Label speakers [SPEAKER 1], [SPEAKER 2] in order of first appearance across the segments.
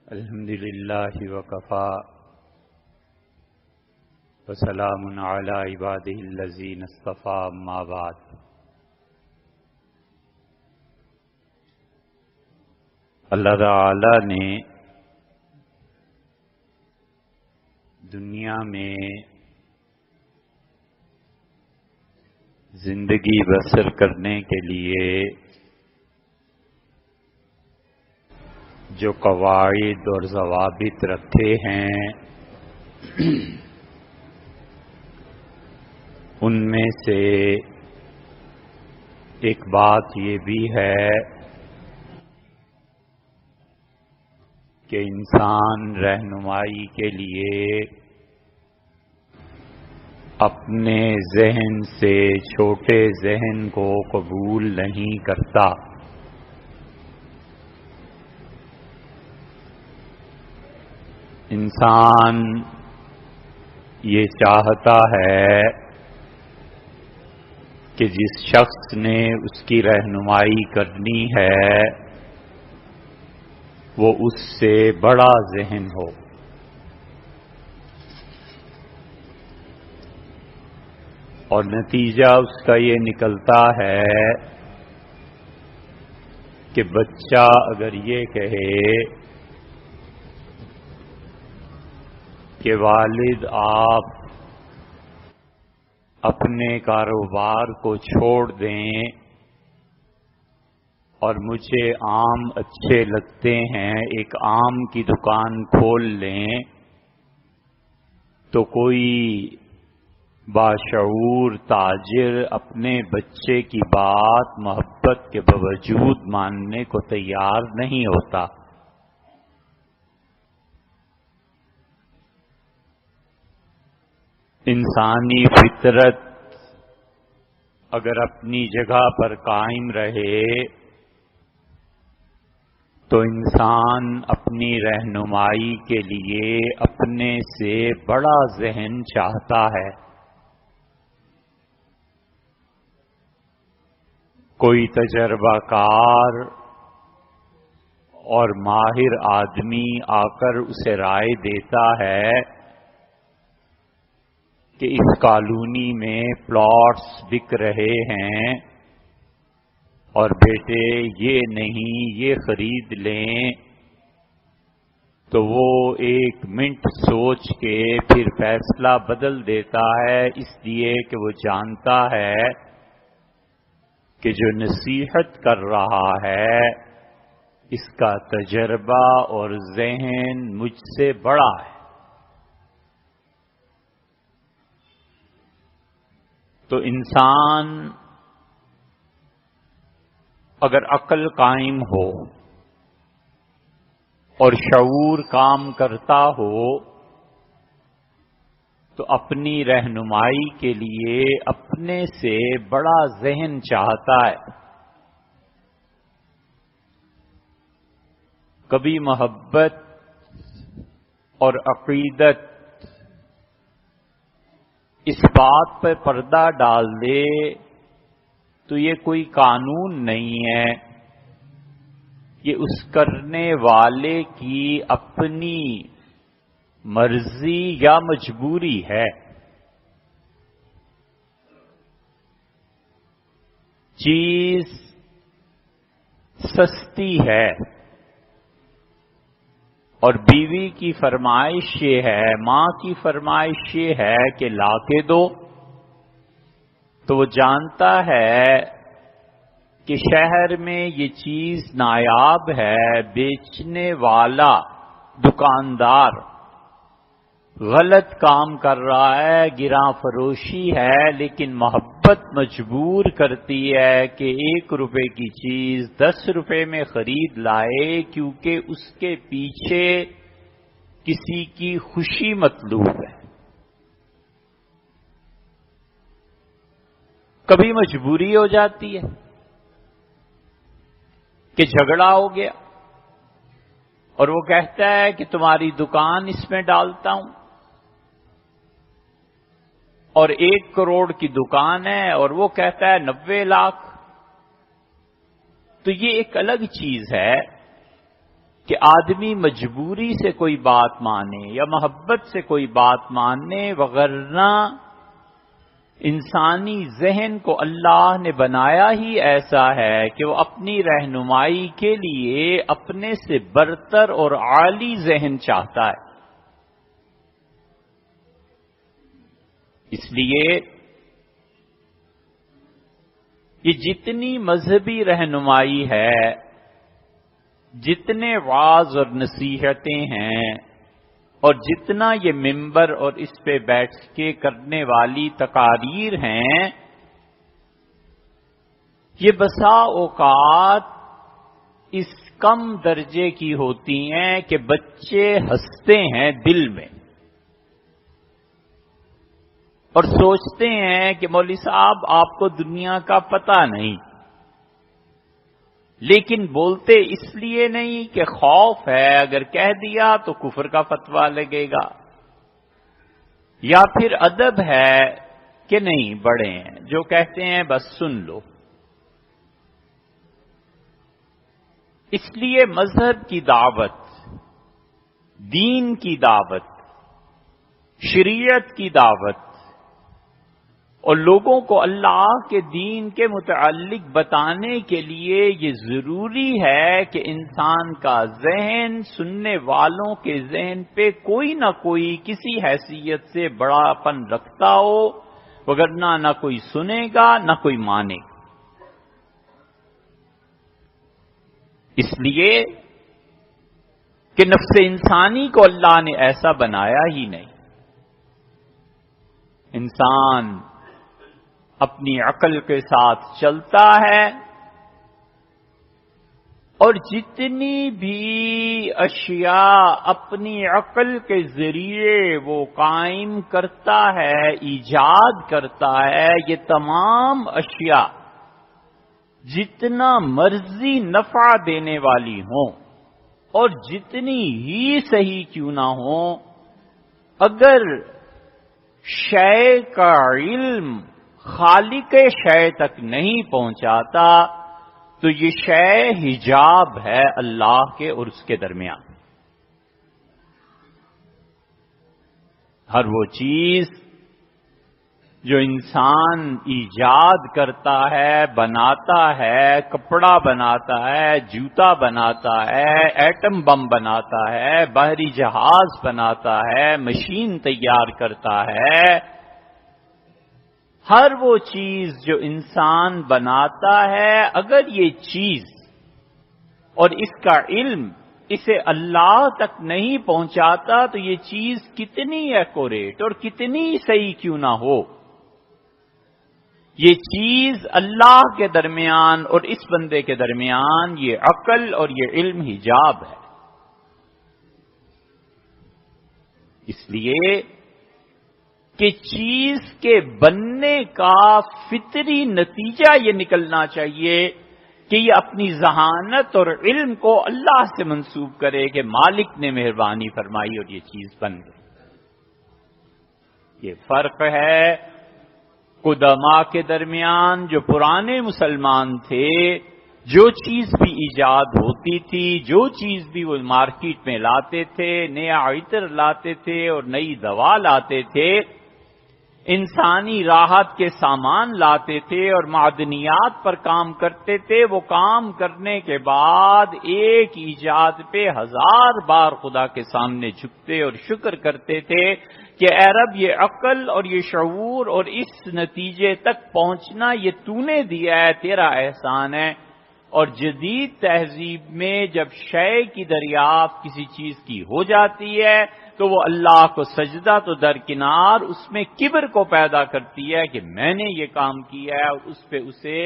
[SPEAKER 1] الحمد للہ وکفا وسلام علی عبادہ الذین اصطفی اما بعد۔ اللہ تعالی نے دنیا میں زندگی بسر کرنے کے لیے جو قواعد اور ضوابط رکھے ہیں ان میں سے ایک بات یہ بھی ہے کہ انسان رہنمائی کے لیے اپنے ذہن سے چھوٹے ذہن کو قبول نہیں کرتا۔ انسان یہ چاہتا ہے کہ جس شخص نے اس کی رہنمائی کرنی ہے وہ اس سے بڑا ذہن ہو، اور نتیجہ اس کا یہ نکلتا ہے کہ بچہ اگر یہ کہے کہ والد آپ اپنے کاروبار کو چھوڑ دیں اور مجھے آم اچھے لگتے ہیں، ایک آم کی دکان کھول لیں، تو کوئی باشعور تاجر اپنے بچے کی بات محبت کے باوجود ماننے کو تیار نہیں ہوتا۔ انسانی فطرت اگر اپنی جگہ پر قائم رہے تو انسان اپنی رہنمائی کے لیے اپنے سے بڑا ذہن چاہتا ہے۔ کوئی تجربہ کار اور ماہر آدمی آ کر اسے رائے دیتا ہے کہ اس کالونی میں پلاٹس بک رہے ہیں اور بیٹے یہ نہیں یہ خرید لیں، تو وہ ایک منٹ سوچ کے پھر فیصلہ بدل دیتا ہے، اس لیے کہ وہ جانتا ہے کہ جو نصیحت کر رہا ہے اس کا تجربہ اور ذہن مجھ سے بڑا ہے۔ تو انسان اگر عقل قائم ہو اور شعور کام کرتا ہو تو اپنی رہنمائی کے لیے اپنے سے بڑا ذہن چاہتا ہے۔ کبھی محبت اور عقیدت اس بات پہ پردہ ڈال دے تو یہ کوئی قانون نہیں ہے، یہ اس کرنے والے کی اپنی مرضی یا مجبوری ہے۔ چیز سستی ہے اور بیوی کی فرمائش یہ ہے، ماں کی فرمائش یہ ہے کہ لا کے دو، تو وہ جانتا ہے کہ شہر میں یہ چیز نایاب ہے، بیچنے والا دکاندار غلط کام کر رہا ہے، گراں فروشی ہے، لیکن محبت مجبور کرتی ہے کہ 1 روپے کی چیز 10 روپے میں خرید لائے، کیونکہ اس کے پیچھے کسی کی خوشی مطلوب ہے۔ کبھی مجبوری ہو جاتی ہے کہ جھگڑا ہو گیا اور وہ کہتا ہے کہ تمہاری دکان اس میں ڈالتا ہوں، اور 1 کروڑ کی دکان ہے اور وہ کہتا ہے 90 لاکھ، تو یہ ایک الگ چیز ہے کہ آدمی مجبوری سے کوئی بات مانے یا محبت سے کوئی بات مانے، وگرنہ انسانی ذہن کو اللہ نے بنایا ہی ایسا ہے کہ وہ اپنی رہنمائی کے لیے اپنے سے برتر اور عالی ذہن چاہتا ہے۔ اس لیے یہ جتنی مذہبی رہنمائی ہے، جتنے وعظ اور نصیحتیں ہیں، اور جتنا یہ ممبر اور اس پہ بیٹھ کے کرنے والی تقاریر ہیں، یہ بسا اوقات اس کم درجے کی ہوتی ہیں کہ بچے ہنستے ہیں دل میں اور سوچتے ہیں کہ مولوی صاحب آپ کو دنیا کا پتہ نہیں، لیکن بولتے اس لیے نہیں کہ خوف ہے اگر کہہ دیا تو کفر کا فتویٰ لگے گا، یا پھر ادب ہے کہ نہیں بڑے ہیں جو کہتے ہیں بس سن لو۔ اس لیے مذہب کی دعوت، دین کی دعوت، شریعت کی دعوت اور لوگوں کو اللہ کے دین کے متعلق بتانے کے لیے یہ ضروری ہے کہ انسان کا ذہن سننے والوں کے ذہن پہ کوئی نہ کوئی کسی حیثیت سے بڑا پن رکھتا ہو، وگرنہ نہ کوئی سنے گا نہ کوئی مانے گا۔ اس لیے کہ نفس انسانی کو اللہ نے ایسا بنایا ہی نہیں۔ انسان اپنی عقل کے ساتھ چلتا ہے اور جتنی بھی اشیاء اپنی عقل کے ذریعے وہ قائم کرتا ہے، ایجاد کرتا ہے، یہ تمام اشیاء جتنا مرضی نفع دینے والی ہوں اور جتنی ہی صحیح کیوں نہ ہوں، اگر شے کا علم خالق شے تک نہیں پہنچاتا تو یہ شے حجاب ہے اللہ کے اور اس کے درمیان۔ ہر وہ چیز جو انسان ایجاد کرتا ہے، بناتا ہے، کپڑا بناتا ہے، جوتا بناتا ہے، ایٹم بم بناتا ہے، بحری جہاز بناتا ہے، مشین تیار کرتا ہے، ہر وہ چیز جو انسان بناتا ہے، اگر یہ چیز اور اس کا علم اسے اللہ تک نہیں پہنچاتا تو یہ چیز کتنی ایکوریٹ اور کتنی صحیح کیوں نہ ہو، یہ چیز اللہ کے درمیان اور اس بندے کے درمیان یہ عقل اور یہ علم حجاب ہے۔ اس لیے کہ چیز کے بننے کا فطری نتیجہ یہ نکلنا چاہیے کہ یہ اپنی ذہانت اور علم کو اللہ سے منسوب کرے کہ مالک نے مہربانی فرمائی اور یہ چیز بن گئی۔ یہ فرق ہے قدماء کے درمیان، جو پرانے مسلمان تھے، جو چیز بھی ایجاد ہوتی تھی، جو چیز بھی وہ مارکیٹ میں لاتے تھے، نیا عطر لاتے تھے اور نئی دوا لاتے تھے، انسانی راحت کے سامان لاتے تھے اور معدنیات پر کام کرتے تھے، وہ کام کرنے کے بعد ایک ایجاد پہ 1000 بار خدا کے سامنے جھکتے اور شکر کرتے تھے کہ اے رب یہ عقل اور یہ شعور اور اس نتیجے تک پہنچنا یہ تو نے دیا ہے، تیرا احسان ہے۔ اور جدید تہذیب میں جب شے کی دریافت کسی چیز کی ہو جاتی ہے تو وہ اللہ کو سجدہ تو درکنار اس میں کبر کو پیدا کرتی ہے کہ میں نے یہ کام کیا ہے، اور اس پہ اسے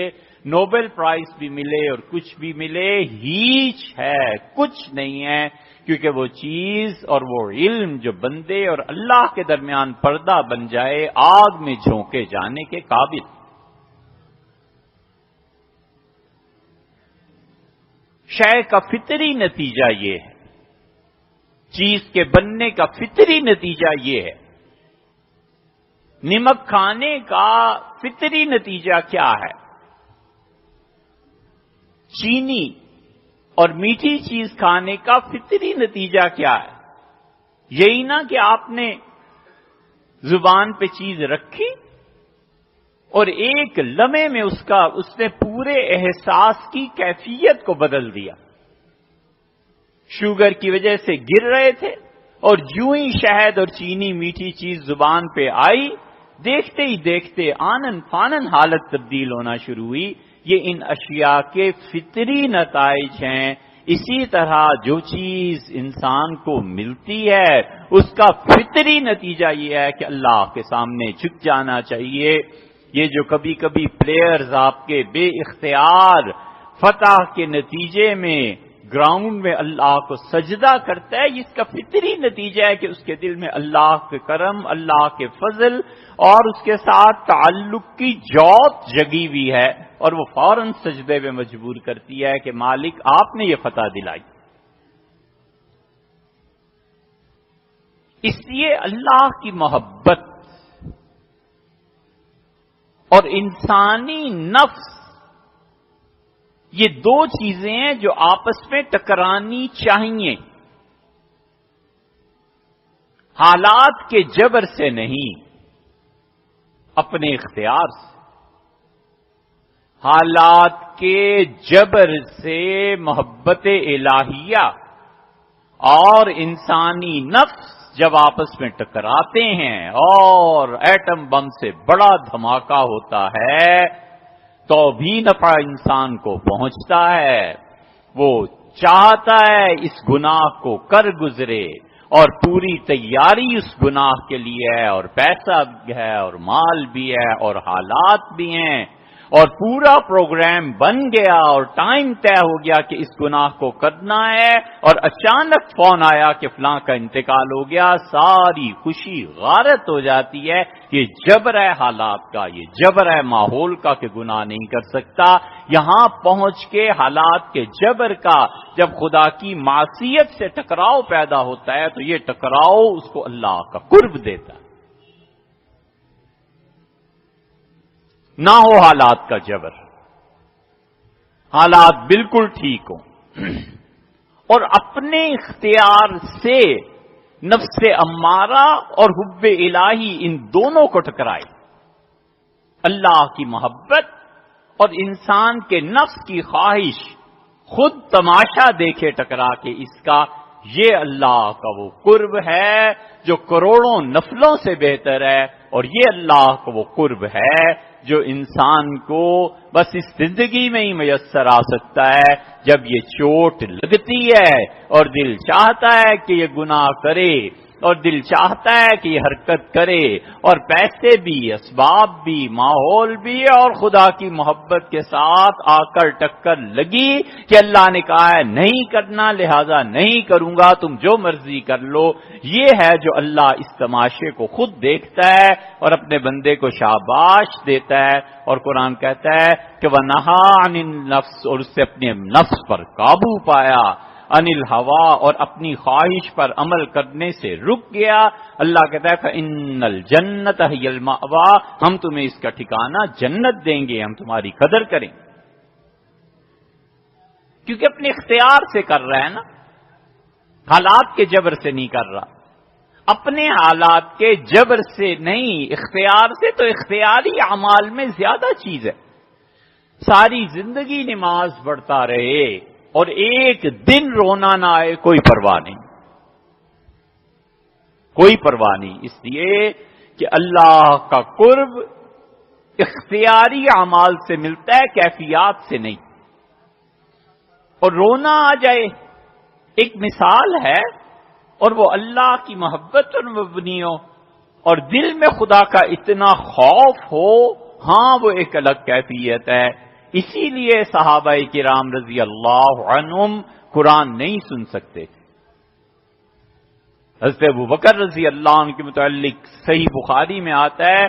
[SPEAKER 1] نوبل پرائز بھی ملے اور کچھ بھی ملے، ہیچ ہے، کچھ نہیں ہے، کیونکہ وہ چیز اور وہ علم جو بندے اور اللہ کے درمیان پردہ بن جائے، آگ میں جھونکے جانے کے قابل۔ شے کا فطری نتیجہ یہ ہے، چیز کے بننے کا فطری نتیجہ یہ ہے۔ نمک کھانے کا فطری نتیجہ کیا ہے؟ چینی اور میٹھی چیز کھانے کا فطری نتیجہ کیا ہے؟ یہی نہ کہ آپ نے زبان پہ چیز رکھی اور ایک لمحے میں اس نے پورے احساس کی کیفیت کو بدل دیا۔ شوگر کی وجہ سے گر رہے تھے اور جوں ہی شہد اور چینی میٹھی چیز زبان پہ آئی، دیکھتے ہی دیکھتے آنن فانن حالت تبدیل ہونا شروع ہوئی۔ یہ ان اشیاء کے فطری نتائج ہیں۔ اسی طرح جو چیز انسان کو ملتی ہے اس کا فطری نتیجہ یہ ہے کہ اللہ کے سامنے جھک جانا چاہیے۔ یہ جو کبھی کبھی پلیئرز آپ کے بے اختیار فتح کے نتیجے میں گراؤنڈ میں اللہ کو سجدہ کرتا ہے، اس کا فطری نتیجہ ہے کہ اس کے دل میں اللہ کے کرم، اللہ کے فضل اور اس کے ساتھ تعلق کی جوت جگی ہوئی ہے، اور وہ فوراً سجدے میں مجبور کرتی ہے کہ مالک آپ نے یہ فتح دلائی۔ اس لیے اللہ کی محبت اور انسانی نفس، یہ دو چیزیں ہیں جو آپس میں ٹکرانی چاہیے، حالات کے جبر سے نہیں، اپنے اختیار سے۔ حالات کے جبر سے محبت الہیہ اور انسانی نفس جب آپس میں ٹکراتے ہیں اور ایٹم بم سے بڑا دھماکہ ہوتا ہے تو بھی نفع انسان کو پہنچتا ہے۔ وہ چاہتا ہے اس گناہ کو کر گزرے اور پوری تیاری اس گناہ کے لیے ہے، اور پیسہ بھی ہے اور مال بھی ہے اور حالات بھی ہیں، اور پورا پروگرام بن گیا اور ٹائم طے ہو گیا کہ اس گناہ کو کرنا ہے، اور اچانک فون آیا کہ فلاں کا انتقال ہو گیا، ساری خوشی غارت ہو جاتی ہے۔ یہ جبر ہے حالات کا، یہ جبر ہے ماحول کا کہ گناہ نہیں کر سکتا۔ یہاں پہنچ کے حالات کے جبر کا جب خدا کی معصیت سے ٹکراؤ پیدا ہوتا ہے تو یہ ٹکراؤ اس کو اللہ کا قرب دیتا ہے۔ نہ ہو حالات کا جبر، حالات بالکل ٹھیک ہوں اور اپنے اختیار سے نفس امارہ اور حب الہی ان دونوں کو ٹکرائے۔ اللہ کی محبت اور انسان کے نفس کی خواہش خود تماشا دیکھے ٹکرا کے اس کا، یہ اللہ کا وہ قرب ہے جو کروڑوں نفلوں سے بہتر ہے، اور یہ اللہ کا وہ قرب ہے جو انسان کو بس اس زندگی میں ہی میسر آ سکتا ہے جب یہ چوٹ لگتی ہے اور دل چاہتا ہے کہ یہ گناہ کرے اور دل چاہتا ہے کہ یہ حرکت کرے، اور پیسے بھی، اسباب بھی، ماحول بھی اور خدا کی محبت کے ساتھ آ کر ٹکر لگی کہ اللہ نے کہا ہے نہیں کرنا لہذا نہیں کروں گا، تم جو مرضی کر لو۔ یہ ہے جو اللہ اس تماشے کو خود دیکھتا ہے اور اپنے بندے کو شاباش دیتا ہے، اور قرآن کہتا ہے کہ وَنَہَا عَنِ النَّفْسِ، اور اس سے اپنے نفس پر قابو پایا، عن الہوا، اور اپنی خواہش پر عمل کرنے سے رک گیا۔ اللہ کہتا ہے فَإِنَّ الْجَنَّةَ هِيَ الْمَأْوَىٰ، ہم تمہیں اس کا ٹھکانہ جنت دیں گے، ہم تمہاری قدر کریں گے، کیونکہ اپنے اختیار سے کر رہا ہے نا، حالات کے جبر سے نہیں کر رہا، اپنے حالات کے جبر سے نہیں، اختیار سے۔ تو اختیاری اعمال میں زیادہ چیز ہے۔ ساری زندگی نماز پڑھتا رہے اور ایک دن رونا نہ آئے، کوئی پرواہ نہیں، کوئی پرواہ نہیں، اس لیے کہ اللہ کا قرب اختیاری اعمال سے ملتا ہے، کیفیات سے نہیں۔ اور رونا آ جائے ایک مثال ہے، اور وہ اللہ کی محبت پر مبنی ہو اور دل میں خدا کا اتنا خوف ہو، ہاں وہ ایک الگ کیفیت ہے۔ اسی لیے صحابہ کرام رضی اللہ عنہم قرآن نہیں سن سکتے تھے۔ حضرت ابوبکر رضی اللہ عنہ کے متعلق صحیح بخاری میں آتا ہے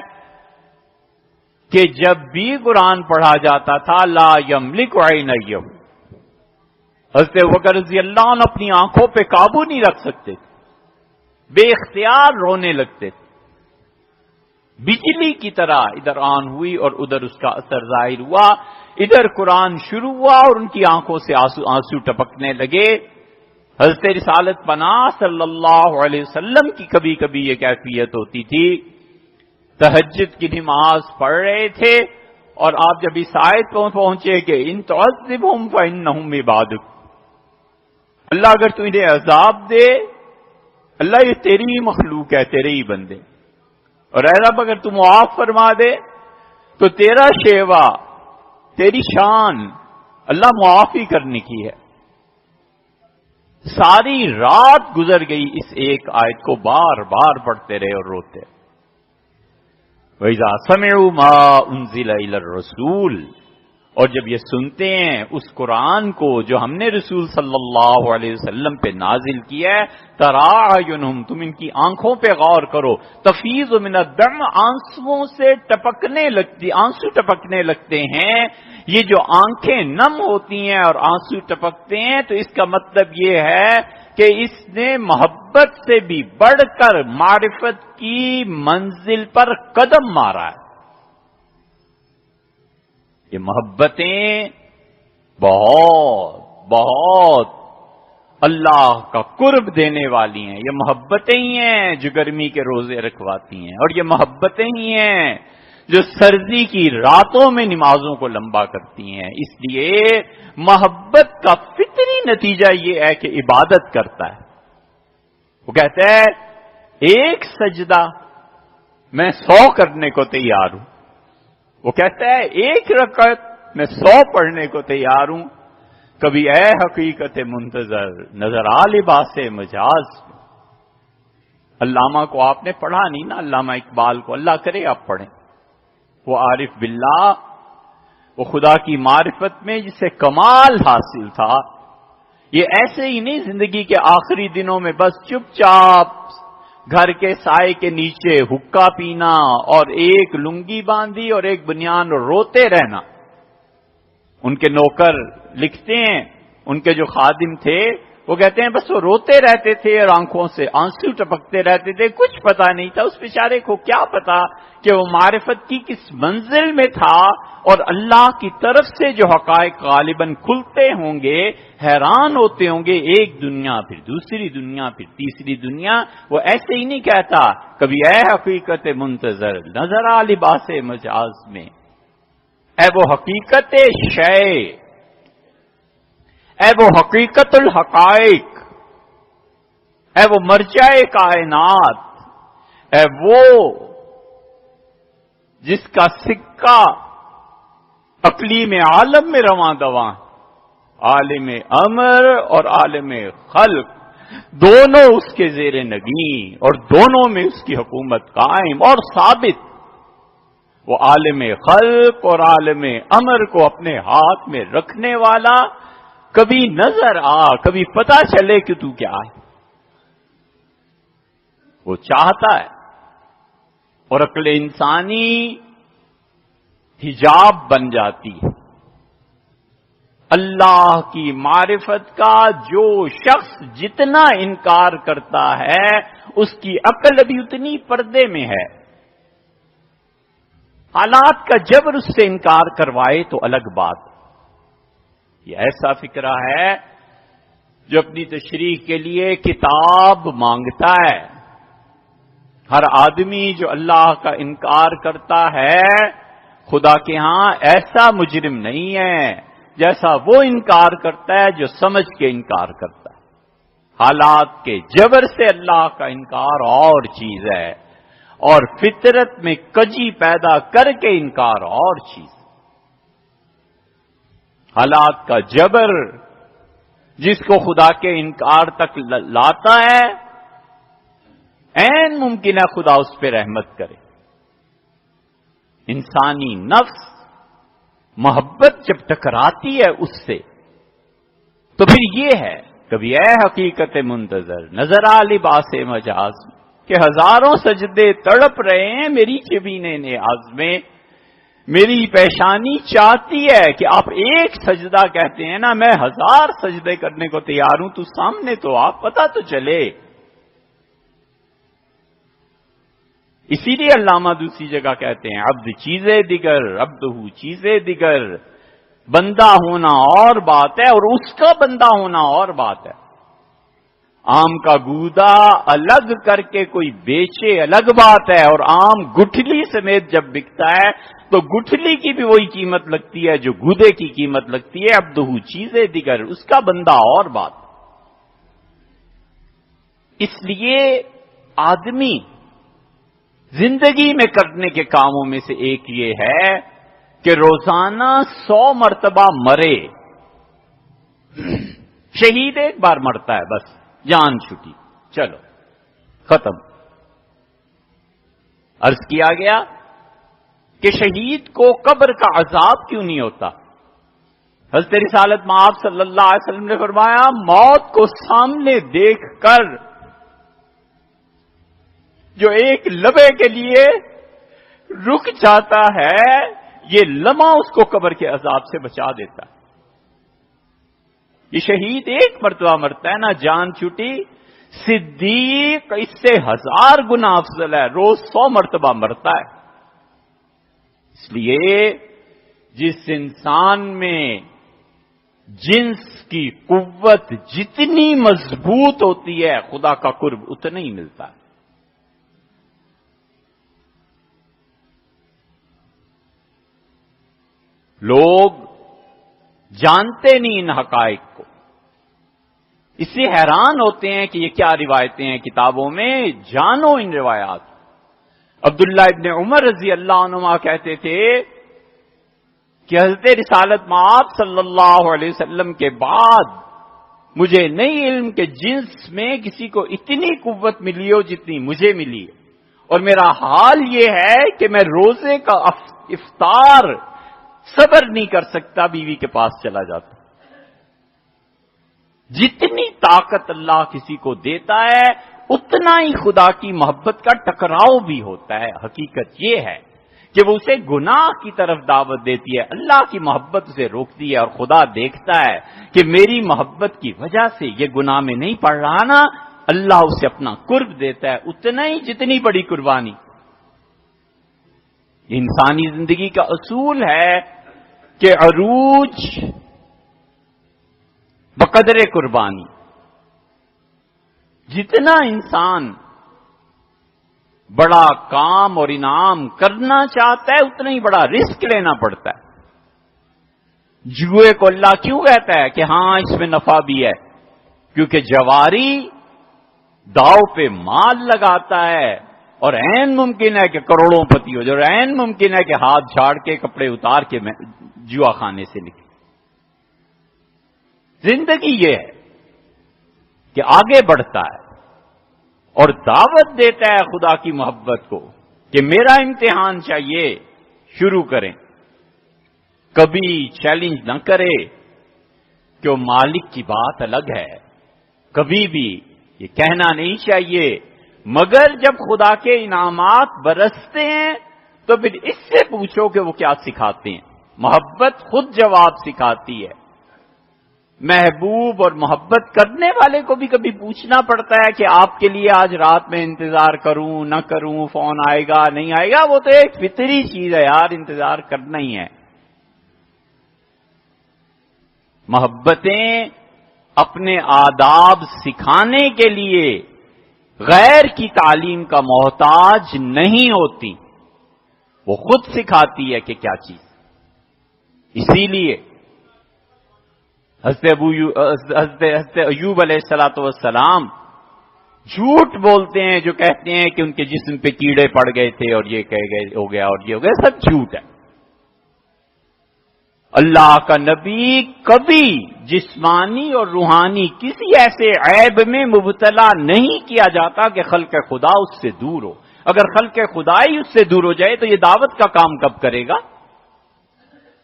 [SPEAKER 1] کہ جب بھی قرآن پڑھا جاتا تھا لا یملک عینیہ، حضرت ابوبکر رضی اللہ عنہ اپنی آنکھوں پہ قابو نہیں رکھ سکتے تھے، بے اختیار رونے لگتے تھے، بجلی کی طرح ادھر آن ہوئی اور ادھر اس کا اثر ظاہر ہوا۔ ادھر قرآن شروع ہوا اور ان کی آنکھوں سے آنسو ٹپکنے لگے. حضرت رسالت پناہ صلی اللہ علیہ وسلم کی کبھی کبھی یہ کیفیت ہوتی تھی. تہجد کی نماز پڑھ رہے تھے اور آپ جب اس آیت پر پہنچے کہ ان تعذبہم فانہم عبادک، اللہ اگر تو انہیں عذاب دے، اللہ یہ تیری ہی مخلوق ہے، تیرے ہی بندے، اور اے رب اگر تو معاف فرما دے تو تیرا شیوا، تیری شان اللہ معاف ہی کرنے کی ہے. ساری رات گزر گئی اس ایک آیت کو بار بار پڑھتے رہے اور روتے. وَإِذَا سَمِعُوا مَا أُنزِلَ إِلَى الرَّسُولِ، اور جب یہ سنتے ہیں اس قرآن کو جو ہم نے رسول صلی اللہ علیہ وسلم پہ نازل کیا ہے، تَرَىٰ أَعْيُنُهُمْ، تم ان کی آنکھوں پہ غور کرو، تَفِيضُ مِنَ الدَّمْعِ، آنسوؤں سے آنسو ٹپکنے لگتے ہیں. یہ جو آنکھیں نم ہوتی ہیں اور آنسو ٹپکتے ہیں تو اس کا مطلب یہ ہے کہ اس نے محبت سے بھی بڑھ کر معرفت کی منزل پر قدم مارا ہے. یہ محبتیں بہت بہت اللہ کا قرب دینے والی ہیں. یہ محبتیں ہی ہیں جو گرمی کے روزے رکھواتی ہیں، اور یہ محبتیں ہی ہیں جو سردی کی راتوں میں نمازوں کو لمبا کرتی ہیں. اس لیے محبت کا فطری نتیجہ یہ ہے کہ عبادت کرتا ہے. وہ کہتا ہے ایک سجدہ میں 100 کرنے کو تیار ہوں. وہ کہتا ہے ایک رکعت میں 100 پڑھنے کو تیار ہوں. کبھی اے حقیقت منتظر نظر آ لباس مجاز. علامہ کو آپ نے پڑھا نہیں نا، علامہ اقبال کو، اللہ کرے آپ پڑھیں. وہ عارف باللہ، وہ خدا کی معرفت میں جسے کمال حاصل تھا، یہ ایسے ہی نہیں زندگی کے آخری دنوں میں بس چپ چاپ گھر کے سائے کے نیچے حکا پینا اور ایک لنگی باندھی اور ایک بنیان اور روتے رہنا. ان کے نوکر لکھتے ہیں، ان کے جو خادم تھے وہ کہتے ہیں بس وہ روتے رہتے تھے اور آنکھوں سے آنسو ٹپکتے رہتے تھے. کچھ پتا نہیں تھا اس بیچارے کو، کیا پتا کہ وہ معرفت کی کس منزل میں تھا، اور اللہ کی طرف سے جو حقائق غالباً کھلتے ہوں گے حیران ہوتے ہوں گے. ایک دنیا، پھر دوسری دنیا، پھر تیسری دنیا. وہ ایسے ہی نہیں کہتا کبھی اے حقیقت منتظر نظر آ لباس مجاز میں، اے وہ حقیقت شے، اے وہ حقیقت الحقائق، اے وہ مرجع کائنات، اے وہ جس کا سکہ اقلیم عالم میں رواں دواں، عالم امر اور عالم خلق دونوں اس کے زیر نگیں، اور دونوں میں اس کی حکومت قائم اور ثابت. وہ عالم خلق اور عالم امر کو اپنے ہاتھ میں رکھنے والا، کبھی نظر آ، کبھی پتا چلے کہ تو کیا ہے، وہ چاہتا ہے. اور عقل انسانی حجاب بن جاتی ہے. اللہ کی معرفت کا جو شخص جتنا انکار کرتا ہے اس کی عقل بھی اتنی پردے میں ہے. حالات کا جبر اس سے انکار کروائے تو الگ بات. یہ ایسا فکرہ ہے جو اپنی تشریح کے لیے کتاب مانگتا ہے. ہر آدمی جو اللہ کا انکار کرتا ہے خدا کے ہاں ایسا مجرم نہیں ہے جیسا وہ انکار کرتا ہے جو سمجھ کے انکار کرتا ہے. حالات کے جبر سے اللہ کا انکار اور چیز ہے، اور فطرت میں کجی پیدا کر کے انکار اور چیز. حالات کا جبر جس کو خدا کے انکار تک لاتا ہے، عین ممکن ہے خدا اس پہ رحمت کرے. انسانی نفس محبت جب ٹکراتی ہے اس سے تو پھر یہ ہے کبھی اے حقیقت منتظر نظر آ لباس مجاز کہ ہزاروں سجدے تڑپ رہے ہیں میری جبینے نیاز میں. میری پیشانی چاہتی ہے کہ آپ ایک سجدہ کہتے ہیں نا، میں 1000 سجدے کرنے کو تیار ہوں. تو سامنے تو آپ، پتہ تو چلے. اسی لیے علامہ دوسری جگہ کہتے ہیں عبد چیزیں دیگر، عبدہ چیزیں دیگر. بندہ ہونا اور بات ہے اور اس کا بندہ ہونا اور بات ہے۔ آم کا گودا الگ کر کے کوئی بیچے الگ بات ہے، اور آم گٹھلی سمیت جب بکتا ہے تو گٹھلی کی بھی وہی قیمت لگتی ہے جو گودے کی قیمت لگتی ہے۔ عبدہ چیزیں دیگر، اس کا بندہ اور بات۔ اس لیے آدمی زندگی میں کرنے کے کاموں میں سے ایک یہ ہے کہ روزانہ 100 مرتبہ مرے۔ شہید ایک بار مرتا ہے، بس جان چھٹی، چلو ختم۔ عرض کیا گیا کہ شہید کو قبر کا عذاب کیوں نہیں ہوتا؟ حضرت رسالت مآب صلی اللہ علیہ وسلم نے فرمایا، موت کو سامنے دیکھ کر جو ایک لمحے کے لیے رک جاتا ہے، یہ لمحہ اس کو قبر کے عذاب سے بچا دیتا ہے۔ یہ شہید ایک مرتبہ مرتا ہے نا، جان چھٹی۔ صدیق اس سے 1000 گنا افضل ہے، روز 100 مرتبہ مرتا ہے۔ اس لیے جس انسان میں جنس کی قوت جتنی مضبوط ہوتی ہے، خدا کا قرب اتنا ہی ملتا ہے۔ لوگ جانتے نہیں ان حقائق کو، اس سے حیران ہوتے ہیں کہ یہ کیا روایتیں ہیں کتابوں میں۔ جانو ان روایات۔ عبداللہ ابن عمر رضی اللہ عنہما کہتے تھے کہ حضرت رسالت مآب صلی اللہ علیہ وسلم کے بعد مجھے نہیں علم کہ جنس میں کسی کو اتنی قوت ملی ہو جتنی مجھے ملی، اور میرا حال یہ ہے کہ میں روزے کا افطار صبر نہیں کر سکتا، بیوی کے پاس چلا جاتا۔ جتنی طاقت اللہ کسی کو دیتا ہے اتنا ہی خدا کی محبت کا ٹکراؤ بھی ہوتا ہے۔ حقیقت یہ ہے کہ وہ اسے گناہ کی طرف دعوت دیتی ہے، اللہ کی محبت اسے روکتی ہے، اور خدا دیکھتا ہے کہ میری محبت کی وجہ سے یہ گناہ میں نہیں پڑ رہا نا، اللہ اسے اپنا قرب دیتا ہے اتنا ہی جتنی بڑی قربانی۔ انسانی زندگی کا اصول ہے کہ عروج بقدر قربانی۔ جتنا انسان بڑا کام اور انعام کرنا چاہتا ہے اتنا ہی بڑا رسک لینا پڑتا ہے۔ جوئے کو اللہ کیوں کہتا ہے کہ ہاں اس میں نفع بھی ہے؟ کیونکہ جواری داؤ پہ مال لگاتا ہے، اور عین ممکن ہے کہ کروڑوں پتی ہو جائے، اور عین ممکن ہے کہ ہاتھ جھاڑ کے کپڑے اتار کے جوا خانے سے نکلے۔ زندگی یہ ہے کہ آگے بڑھتا ہے اور دعوت دیتا ہے خدا کی محبت کو کہ میرا امتحان چاہیے، شروع کریں۔ کبھی چیلنج نہ کرے کہ وہ مالک کی بات الگ ہے، کبھی بھی یہ کہنا نہیں چاہیے، مگر جب خدا کے انعامات برستے ہیں تو پھر اس سے پوچھو کہ وہ کیا سکھاتے ہیں۔ محبت خود جواب سکھاتی ہے۔ محبوب اور محبت کرنے والے کو بھی کبھی پوچھنا پڑتا ہے کہ آپ کے لیے آج رات میں انتظار کروں نہ کروں، فون آئے گا نہیں آئے گا، وہ تو ایک فطری چیز ہے یار، انتظار کرنا ہی ہے۔ محبتیں اپنے آداب سکھانے کے لیے غیر کی تعلیم کا محتاج نہیں ہوتی، وہ خود سکھاتی ہے کہ کیا چیز۔ اسی لیے حضرت ایوب علیہ الصلوۃ والسلام جھوٹ بولتے ہیں جو کہتے ہیں کہ ان کے جسم پہ کیڑے پڑ گئے تھے اور یہ کہہ گئے ہو گیا اور یہ ہو گیا، سب جھوٹ ہے۔ اللہ کا نبی کبھی جسمانی اور روحانی کسی ایسے عیب میں مبتلا نہیں کیا جاتا کہ خلق خدا اس سے دور ہو۔ اگر خلق خدا ہی اس سے دور ہو جائے تو یہ دعوت کا کام کب کرے گا؟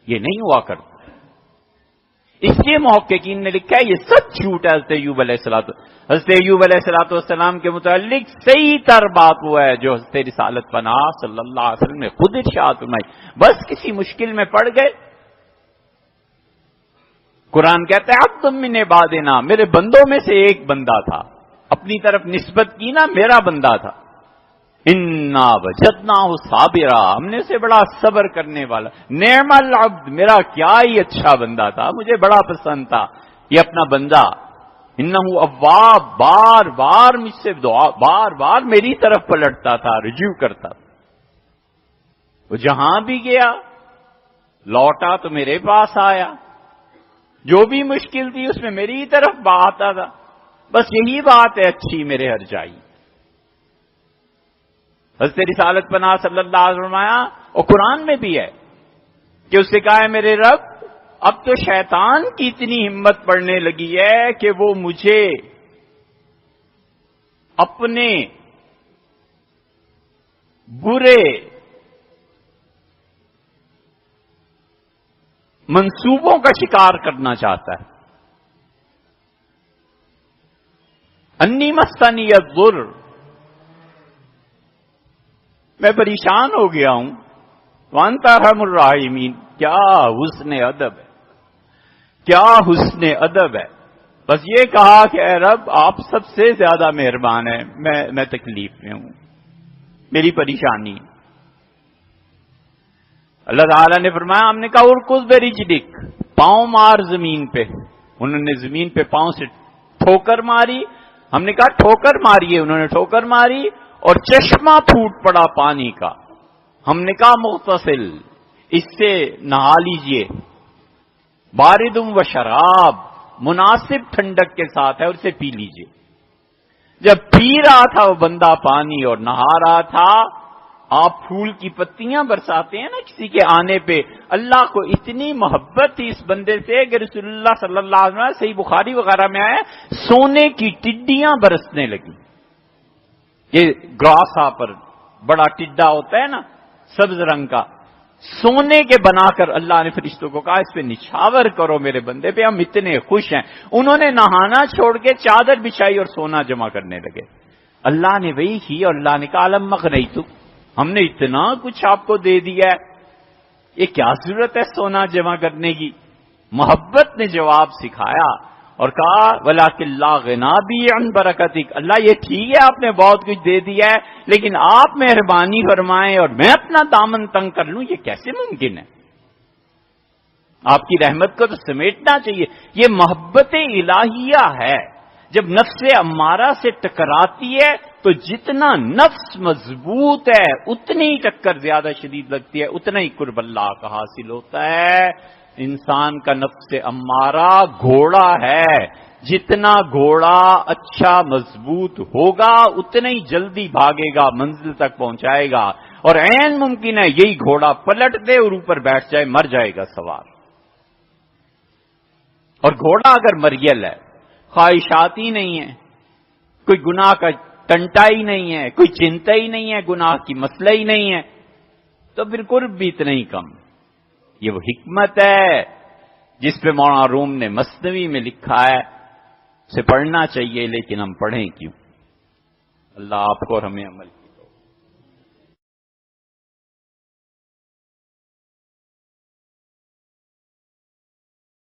[SPEAKER 1] یہ نہیں ہوا کرتا۔ اس لیے محققین نے لکھا ہے یہ سب جھوٹ ہے۔ حضرت ایوب علیہ السلام کے متعلق صحیح تر بات وہ ہے جو حضرت رسالت پناہ صلی اللہ علیہ وسلم نے خود ارشاد فرمائی۔ بس کسی مشکل میں پڑ گئے، قرآن کہتا ہے عبد من عبادنا، میرے بندوں میں سے ایک بندہ تھا، اپنی طرف نسبت کی نا، میرا بندہ تھا، انا وجدناہ صابرا، ہم نے اسے بڑا صبر کرنے والا، نعم العبد، میرا کیا ہی اچھا بندہ تھا، مجھے بڑا پسند تھا یہ اپنا بندہ، انہ اواب، بار بار مجھ سے دعا، بار بار میری طرف پلٹتا تھا، رجوع کرتا تھا، وہ جہاں بھی گیا لوٹا تو میرے پاس آیا، جو بھی مشکل تھی اس میں میری طرف آتا تھا، بس یہی بات ہے اچھی میرے ہر جائی۔ حضرت رسالت پناہ صلی اللہ علیہ وسلم آیا، اور قرآن میں بھی ہے کہ اس سے کہا ہے میرے رب اب تو شیطان کی اتنی ہمت پڑنے لگی ہے کہ وہ مجھے اپنے برے منصوبوں کا شکار کرنا چاہتا ہے۔ انی مسنی الضر، میں پریشان ہو گیا ہوں، وانت ارحم الراحمین، کیا حسن ادب ہے، کیا حسن ادب ہے، بس یہ کہا کہ اے رب آپ سب سے زیادہ مہربان ہیں، میں تکلیف میں ہوں، میری پریشانی۔ اللہ تعالیٰ نے فرمایا، ہم نے کہا ارکض برجلک، پاؤں مار زمین پہ، انہوں نے زمین پہ پاؤں سے ٹھوکر ماری، ہم نے کہا ٹھوکر ماریے، انہوں نے ٹھوکر ماری اور چشمہ پھوٹ پڑا پانی کا، ہم نے کہا مغتسل، اس سے نہا لیجئے، باردم و شراب، مناسب ٹھنڈک کے ساتھ ہے، اور اسے پی لیجئے۔ جب پی رہا تھا وہ بندہ پانی اور نہا رہا تھا، آپ پھول کی پتیاں برساتے ہیں نا کسی کے آنے پہ، اللہ کو اتنی محبت تھی اس بندے سے کہ رسول اللہ صلی اللہ علیہ وسلم صحیح بخاری وغیرہ میں آیا سونے کی ٹڈیاں برسنے لگی۔ یہ گراس ہاپر بڑا ٹڈا ہوتا ہے نا سبز رنگ کا، سونے کے بنا کر اللہ نے فرشتوں کو کہا اس پہ نچھاور کرو میرے بندے پہ، ہم اتنے خوش ہیں۔ انہوں نے نہانا چھوڑ کے چادر بچھائی اور سونا جمع کرنے لگے۔ اللہ نے وہی کی اور اللہ نے کہا لم مغنیت، ہم نے اتنا کچھ آپ کو دے دیا ہے، یہ کیا ضرورت ہے سونا جمع کرنے کی؟ محبت نے جواب سکھایا اور کہا وَلَٰكِن لَّا غِنَىٰ بِي عَن بَرَكَتِكَ، اللہ یہ ٹھیک ہے آپ نے بہت کچھ دے دیا ہے، لیکن آپ مہربانی فرمائیں اور میں اپنا دامن تنگ کر لوں، یہ کیسے ممکن ہے؟ آپ کی رحمت کو تو سمیٹنا چاہیے۔ یہ محبت الہیہ ہے، جب نفس امارہ سے ٹکراتی ہے تو جتنا نفس مضبوط ہے اتنی ہی ٹکر زیادہ شدید لگتی ہے، اتنا ہی قرب اللہ کا حاصل ہوتا ہے۔ انسان کا نفس امارہ گھوڑا ہے، جتنا گھوڑا اچھا مضبوط ہوگا اتنا ہی جلدی بھاگے گا، منزل تک پہنچائے گا، اور عین ممکن ہے یہی گھوڑا پلٹ دے اور اوپر بیٹھ جائے، مر جائے گا سوار۔ اور گھوڑا اگر مریل ہے، خواہشات ہی نہیں ہے، کوئی گناہ کا ٹنٹا ہی نہیں ہے، کوئی چنتا ہی نہیں ہے، گناہ کی مسئلہ ہی نہیں ہے، تو پھر قرب بھی اتنا ہی کم۔ یہ وہ حکمت ہے جس پہ مولانا روم نے مثنوی میں لکھا ہے، اسے پڑھنا چاہیے لیکن ہم پڑھیں کیوں؟ اللہ آپ کو اور ہمیں عمل